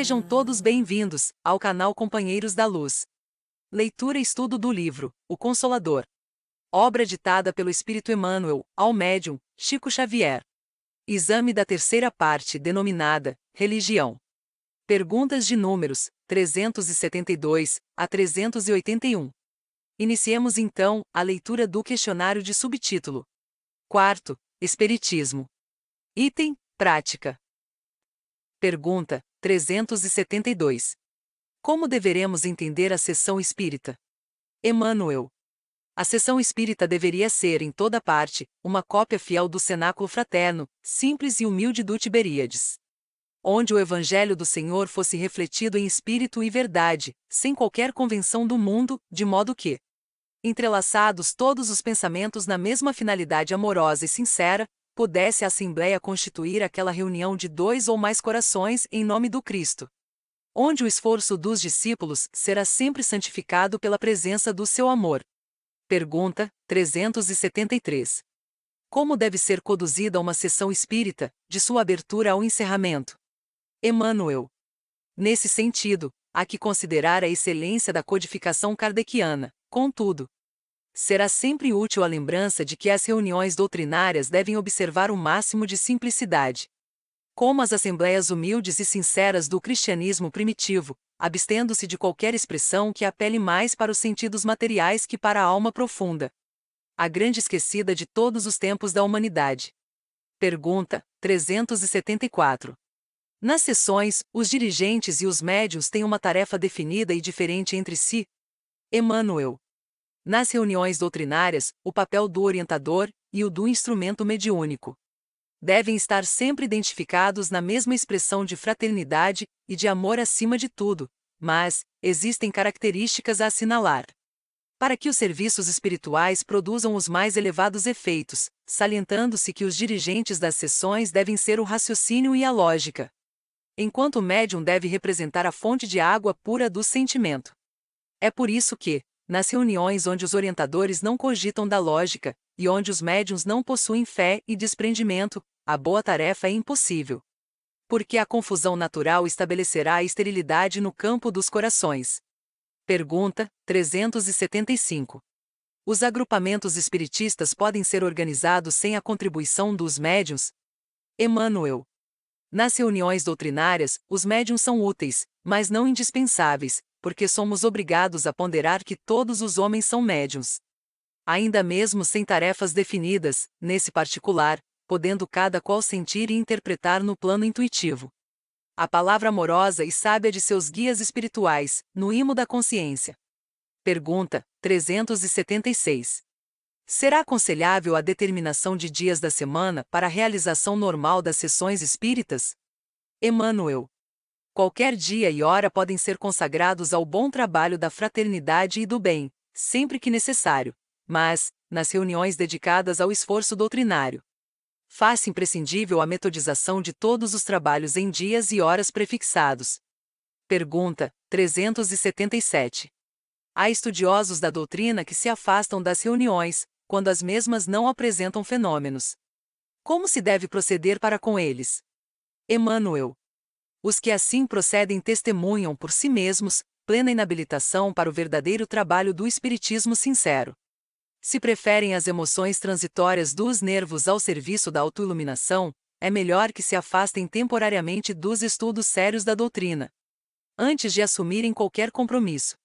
Sejam todos bem-vindos ao canal Companheiros da Luz. Leitura e estudo do livro O Consolador. Obra ditada pelo Espírito Emmanuel ao médium Chico Xavier. Exame da terceira parte denominada Religião. Perguntas de números 372 a 381. Iniciemos então a leitura do questionário de subtítulo. Quarto, Espiritismo. Item, prática. Pergunta 372. Como deveremos entender a sessão espírita? Emmanuel. A sessão espírita deveria ser, em toda parte, uma cópia fiel do cenáculo fraterno, simples e humilde do Tiberíades. Onde o Evangelho do Senhor fosse refletido em espírito e verdade, sem qualquer convenção do mundo, de modo que, entrelaçados todos os pensamentos na mesma finalidade amorosa e sincera, pudesse a Assembleia constituir aquela reunião de dois ou mais corações em nome do Cristo. Onde o esforço dos discípulos será sempre santificado pela presença do seu amor. Pergunta 373. Como deve ser conduzida uma sessão espírita, de sua abertura ao encerramento? Emmanuel. Nesse sentido, há que considerar a excelência da codificação kardeciana, contudo, será sempre útil a lembrança de que as reuniões doutrinárias devem observar o máximo de simplicidade. Como as assembleias humildes e sinceras do cristianismo primitivo, abstendo-se de qualquer expressão que apele mais para os sentidos materiais que para a alma profunda. A grande esquecida de todos os tempos da humanidade. Pergunta 374. Nas sessões, os dirigentes e os médiuns têm uma tarefa definida e diferente entre si? Emmanuel. Nas reuniões doutrinárias, o papel do orientador e o do instrumento mediúnico devem estar sempre identificados na mesma expressão de fraternidade e de amor acima de tudo, mas existem características a assinalar. Para que os serviços espirituais produzam os mais elevados efeitos, salientando-se que os dirigentes das sessões devem ser o raciocínio e a lógica, enquanto o médium deve representar a fonte de água pura do sentimento. É por isso que, nas reuniões onde os orientadores não cogitam da lógica, e onde os médiuns não possuem fé e desprendimento, a boa tarefa é impossível. Porque a confusão natural estabelecerá a esterilidade no campo dos corações. Pergunta 375. Os agrupamentos espiritistas podem ser organizados sem a contribuição dos médiuns? Emmanuel. Nas reuniões doutrinárias, os médiuns são úteis, mas não indispensáveis, porque somos obrigados a ponderar que todos os homens são médiuns. Ainda mesmo sem tarefas definidas, nesse particular, podendo cada qual sentir e interpretar no plano intuitivo a palavra amorosa e sábia de seus guias espirituais, no imo da consciência. Pergunta 376. Será aconselhável a determinação de dias da semana para a realização normal das sessões espíritas? Emmanuel. Qualquer dia e hora podem ser consagrados ao bom trabalho da fraternidade e do bem, sempre que necessário, mas, nas reuniões dedicadas ao esforço doutrinário, faz-se imprescindível a metodização de todos os trabalhos em dias e horas prefixados. Pergunta 377. Há estudiosos da doutrina que se afastam das reuniões, quando as mesmas não apresentam fenômenos. Como se deve proceder para com eles? Emmanuel. Os que assim procedem testemunham por si mesmos plena inabilitação para o verdadeiro trabalho do espiritismo sincero. Se preferem as emoções transitórias dos nervos ao serviço da autoiluminação, é melhor que se afastem temporariamente dos estudos sérios da doutrina, antes de assumirem qualquer compromisso.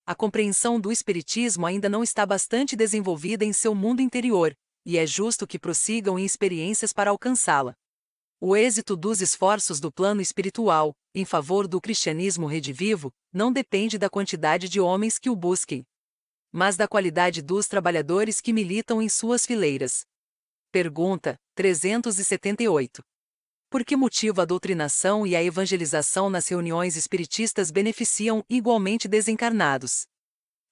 A compreensão do espiritismo ainda não está bastante desenvolvida em seu mundo interior, e é justo que prossigam em experiências para alcançá-la. O êxito dos esforços do plano espiritual, em favor do cristianismo redivivo, não depende da quantidade de homens que o busquem, mas da qualidade dos trabalhadores que militam em suas fileiras. Pergunta 378. Por que motivo a doutrinação e a evangelização nas reuniões espiritistas beneficiam igualmente desencarnados?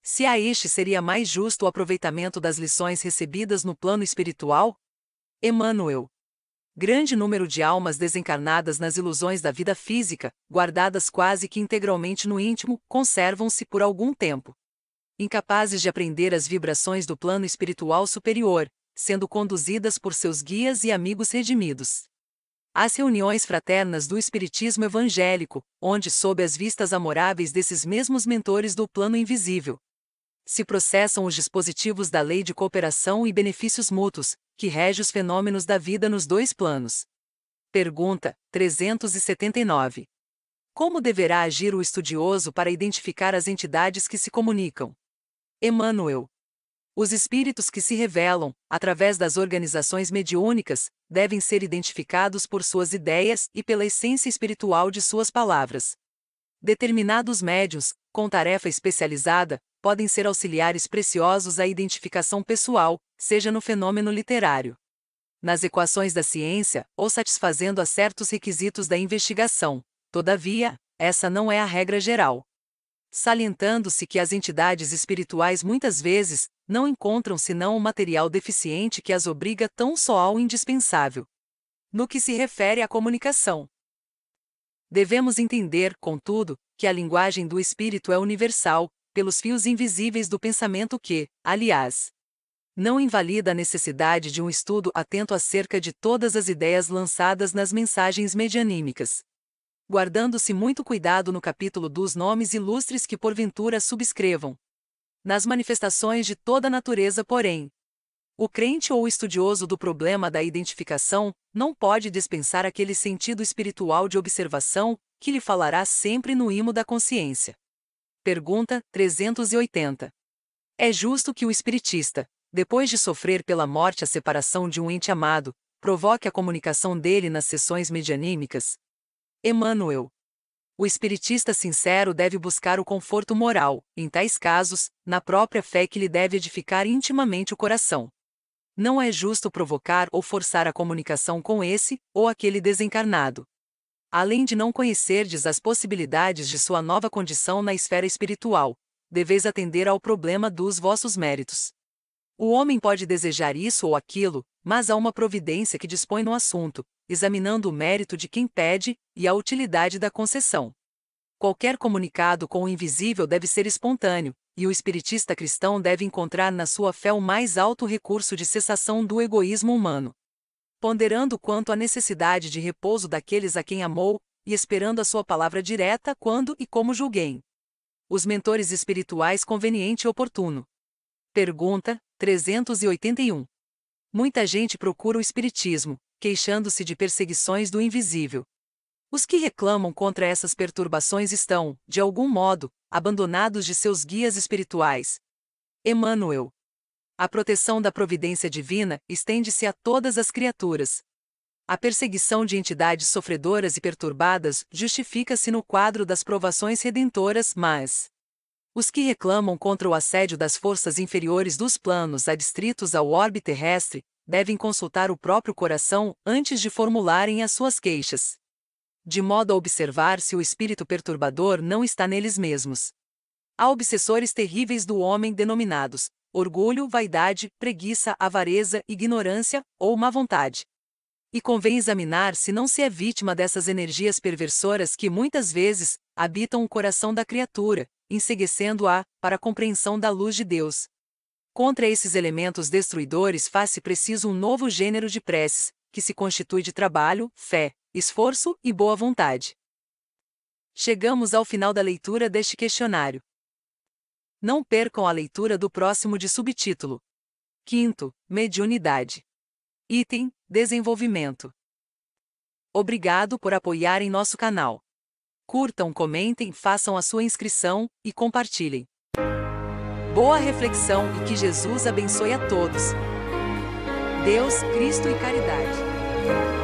Se a este seria mais justo o aproveitamento das lições recebidas no plano espiritual? Emmanuel. Grande número de almas desencarnadas nas ilusões da vida física, guardadas quase que integralmente no íntimo, conservam-se por algum tempo incapazes de aprender as vibrações do plano espiritual superior, sendo conduzidas por seus guias e amigos redimidos. As reuniões fraternas do Espiritismo evangélico, onde, sob as vistas amoráveis desses mesmos mentores do plano invisível, se processam os dispositivos da lei de cooperação e benefícios mútuos, que rege os fenômenos da vida nos dois planos. Pergunta 379. Como deverá agir o estudioso para identificar as entidades que se comunicam? Emmanuel. Os espíritos que se revelam, através das organizações mediúnicas, devem ser identificados por suas ideias e pela essência espiritual de suas palavras. Determinados médiuns, com tarefa especializada, podem ser auxiliares preciosos à identificação pessoal, seja no fenômeno literário, nas equações da ciência, ou satisfazendo a certos requisitos da investigação. Todavia, essa não é a regra geral. Salientando-se que as entidades espirituais muitas vezes não encontram senão o material deficiente que as obriga tão só ao indispensável. No que se refere à comunicação, devemos entender, contudo, que a linguagem do espírito é universal, pelos fios invisíveis do pensamento que, aliás, não invalida a necessidade de um estudo atento acerca de todas as ideias lançadas nas mensagens medianímicas, guardando-se muito cuidado no capítulo dos nomes ilustres que porventura subscrevam. Nas manifestações de toda natureza, porém, o crente ou estudioso do problema da identificação não pode dispensar aquele sentido espiritual de observação que lhe falará sempre no imo da consciência. Pergunta 380. É justo que o espiritista, depois de sofrer pela morte a separação de um ente amado, provoque a comunicação dele nas sessões medianímicas? Emmanuel. O espiritista sincero deve buscar o conforto moral, em tais casos, na própria fé que lhe deve edificar intimamente o coração. Não é justo provocar ou forçar a comunicação com esse ou aquele desencarnado. Além de não conhecerdes as possibilidades de sua nova condição na esfera espiritual, deveis atender ao problema dos vossos méritos. O homem pode desejar isso ou aquilo, mas há uma providência que dispõe no assunto, examinando o mérito de quem pede e a utilidade da concessão. Qualquer comunicado com o invisível deve ser espontâneo, e o espiritista cristão deve encontrar na sua fé o mais alto recurso de cessação do egoísmo humano. Ponderando quanto à necessidade de repouso daqueles a quem amou, e esperando a sua palavra direta quando e como julguem os mentores espirituais conveniente e oportuno. Pergunta 381. Muita gente procura o espiritismo, queixando-se de perseguições do invisível. Os que reclamam contra essas perturbações estão, de algum modo, abandonados de seus guias espirituais. Emmanuel. A proteção da providência divina estende-se a todas as criaturas. A perseguição de entidades sofredoras e perturbadas justifica-se no quadro das provações redentoras, mas os que reclamam contra o assédio das forças inferiores dos planos adstritos ao orbe terrestre devem consultar o próprio coração antes de formularem as suas queixas, de modo a observar se o espírito perturbador não está neles mesmos. Há obsessores terríveis do homem denominados orgulho, vaidade, preguiça, avareza, ignorância ou má vontade. E convém examinar se não se é vítima dessas energias perversoras que muitas vezes habitam o coração da criatura, enceguecendo-a para a compreensão da luz de Deus. Contra esses elementos destruidores faz-se preciso um novo gênero de preces, que se constitui de trabalho, fé, esforço e boa vontade. Chegamos ao final da leitura deste questionário. Não percam a leitura do próximo de subtítulo 5º, Mediunidade. Item, Desenvolvimento. Obrigado por apoiarem nosso canal. Curtam, comentem, façam a sua inscrição e compartilhem. Boa reflexão e que Jesus abençoe a todos. Deus, Cristo e caridade.